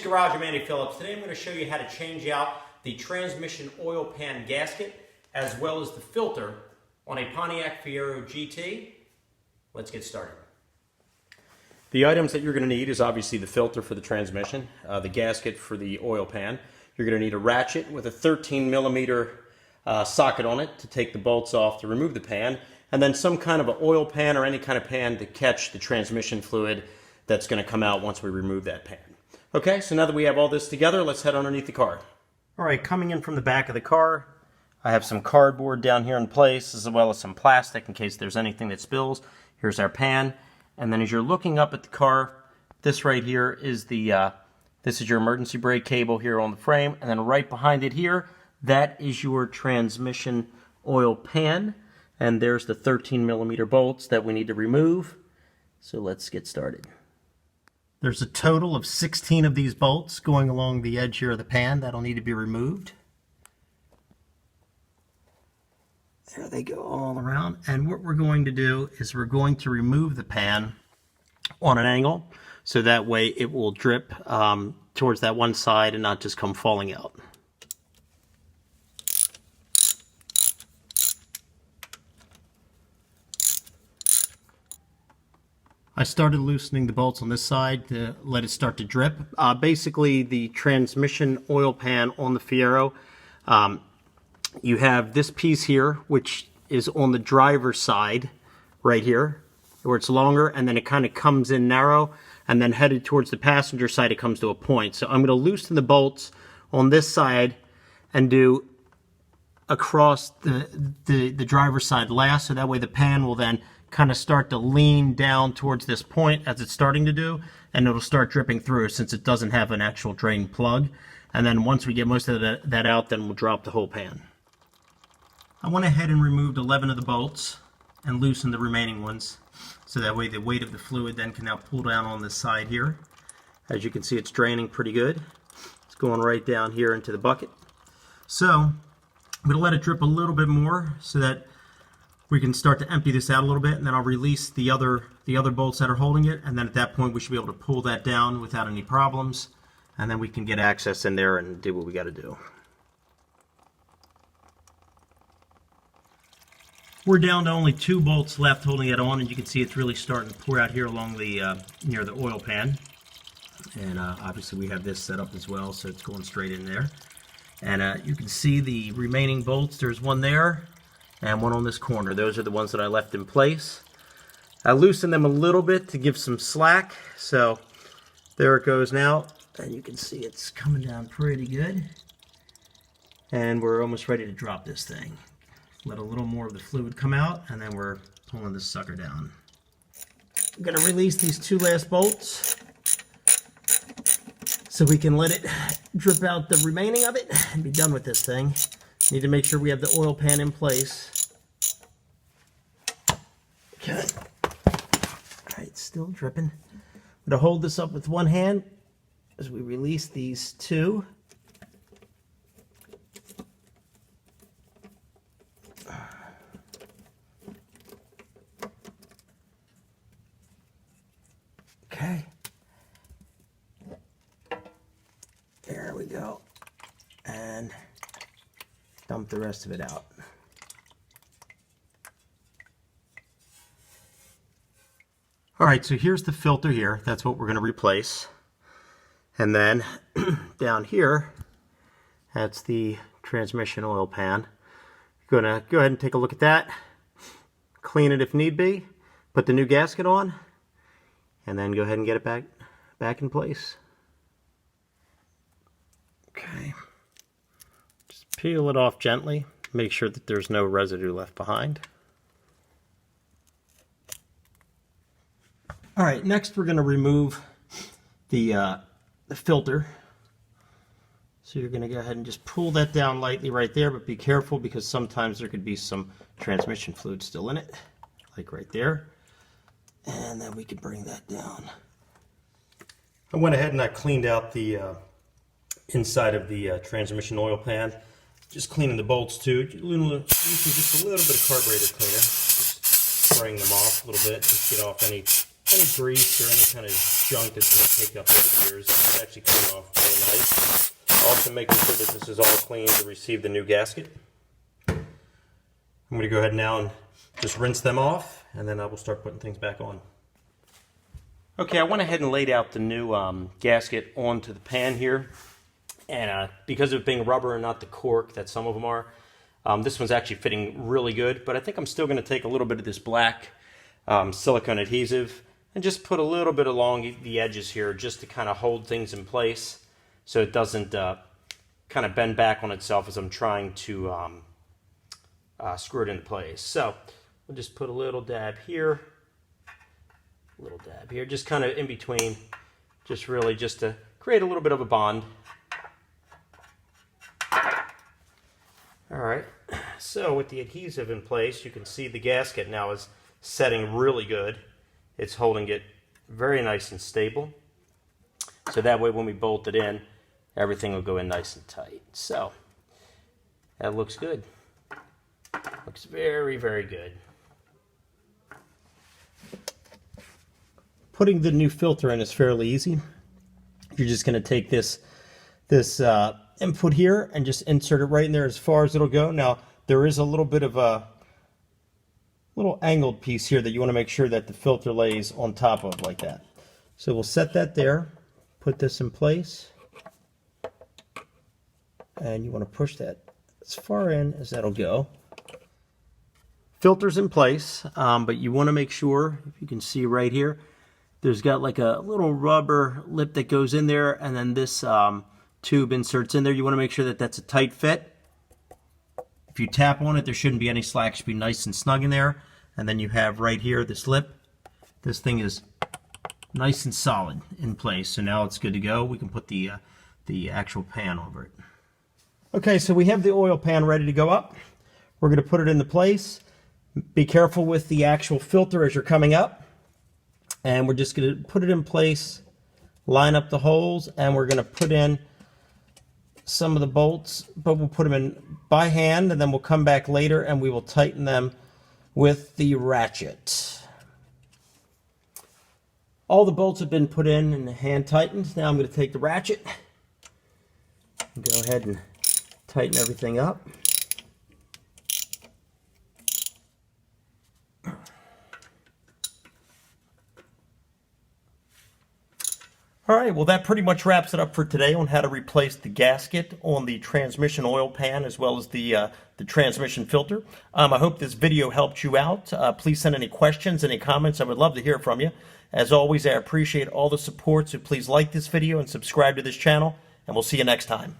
Garage. I'm Andy Phillips. Today I'm going to show you how to change out the transmission oil pan gasket as well as the filter on a Pontiac Fiero GT. Let's get started. The items that you're going to need is obviously the filter for the transmission, the gasket for the oil pan. You're going to need a ratchet with a 13 millimeter socket on it to take the bolts off to remove the pan, and then some kind of an oil pan or any kind of pan to catch the transmission fluid that's going to come out once we remove that pan. Okay, so now that we have all this together, let's head underneath the car. All right, coming in from the back of the car, I have some cardboard down here in place as well as some plastic in case there's anything that spills. Here's our pan, and then as you're looking up at the car, this right here is this is your emergency brake cable here on the frame, and then right behind it here, that is your transmission oil pan, and there's the 13 millimeter bolts that we need to remove. So let's get started. There's a total of 16 of these bolts going along the edge here of the pan that'll need to be removed. There they go all around, and what we're going to do is we're going to remove the pan on an angle so that way it will drip towards that one side and not just come falling out. I started loosening the bolts on this side to let it start to drip. Basically, the transmission oil pan on the Fiero, you have this piece here, which is on the driver's side, right here, where it's longer, and then it kind of comes in narrow, and then headed towards the passenger side, it comes to a point. So I'm going to loosen the bolts on this side and do across the driver's side last, so that way the pan will then kind of start to lean down towards this point as it's starting to do, and it'll start dripping through since it doesn't have an actual drain plug. And then once we get most of that out, then we'll drop the whole pan. I went ahead and removed 11 of the bolts and loosened the remaining ones, so that way the weight of the fluid then can now pull down on this side here. As you can see, it's draining pretty good. It's going right down here into the bucket. So I'm going to let it drip a little bit more so that we can start to empty this out a little bit, and then I'll release the other bolts that are holding it, and then at that point we should be able to pull that down without any problems, and then we can get access in there and do what we got to do. We're down to only 2 bolts left holding it on, and you can see it's really starting to pour out here along the near the oil pan, and obviously we have this set up as well, so it's going straight in there. And you can see the remaining bolts. There's one there and one on this corner. Those are the ones that I left in place. I loosened them a little bit to give some slack, so there it goes now, and you can see it's coming down pretty good, and we're almost ready to drop this thing. Let a little more of the fluid come out, and then we're pulling this sucker down. I'm going to release these 2 last bolts so we can let it drip out the remaining of it and be done with this thing. Need to make sure we have the oil pan in place. Okay. Alright, still dripping. I'm going to hold this up with one hand as we release these 2. Okay. There we go. And dump the rest of it out. Alright, so here's the filter here. That's what we're going to replace. And then down here, that's the transmission oil pan. Going to go ahead and take a look at that. Clean it if need be. Put the new gasket on. And then go ahead and get it back in place. Okay. Just peel it off gently. Make sure that there's no residue left behind. All right, next we're going to remove the filter. So you're going to go ahead and just pull that down lightly right there, but be careful because sometimes there could be some transmission fluid still in it, like right there. And then we can bring that down. I went ahead and I cleaned out the inside of the transmission oil pan. Just cleaning the bolts too. Using just a little bit of carburetor cleaner. Just spraying them off a little bit. Just get off any any grease or any kind of junk that's going to take up over the years. It's actually clean off really nice. Also making sure that this is all clean to receive the new gasket. I'm going to go ahead now and just rinse them off, and then I will start putting things back on. Okay, I went ahead and laid out the new gasket onto the pan here, and because of it being rubber and not the cork that some of them are, this one's actually fitting really good, but I think I'm still going to take a little bit of this black silicone adhesive and just put a little bit along the edges here just to kind of hold things in place so it doesn't kind of bend back on itself as I'm trying to screw it into place. So we'll just put a little dab here, just kind of in between, just really just to create a little bit of a bond. All right, so with the adhesive in place, you can see the gasket now is setting really good. It's holding it very nice and stable. So that way when we bolt it in, everything will go in nice and tight. So that looks good. Looks very, very good. Putting the new filter in is fairly easy. You're just going to take this input here and just insert it right in there as far as it'll go. Now there is a little bit of a little angled piece here that you want to make sure that the filter lays on top of like that. So we'll set that there, put this in place, and you want to push that as far in as that'll go. Filter's in place, but you want to make sure, if you can see right here, there's got like a little rubber lip that goes in there, and then this tube inserts in there. You want to make sure that that's a tight fit. If you tap on it, there shouldn't be any slack. It should be nice and snug in there. And then you have right here this lip. This thing is nice and solid in place. So now it's good to go. We can put the actual pan over it. Okay, so we have the oil pan ready to go up. We're going to put it into place. Be careful with the actual filter as you're coming up. And we're just going to put it in place, line up the holes, and we're going to put in some of the bolts, but we'll put them in by hand, and then we'll come back later and we will tighten them with the ratchet. All the bolts have been put in and hand tightened. Now I'm going to take the ratchet and go ahead and tighten everything up. All right, well that pretty much wraps it up for today on how to replace the gasket on the transmission oil pan as well as the transmission filter. I hope this video helped you out. Please send any questions, any comments. I would love to hear from you. As always, I appreciate all the support, so please like this video and subscribe to this channel, and we'll see you next time.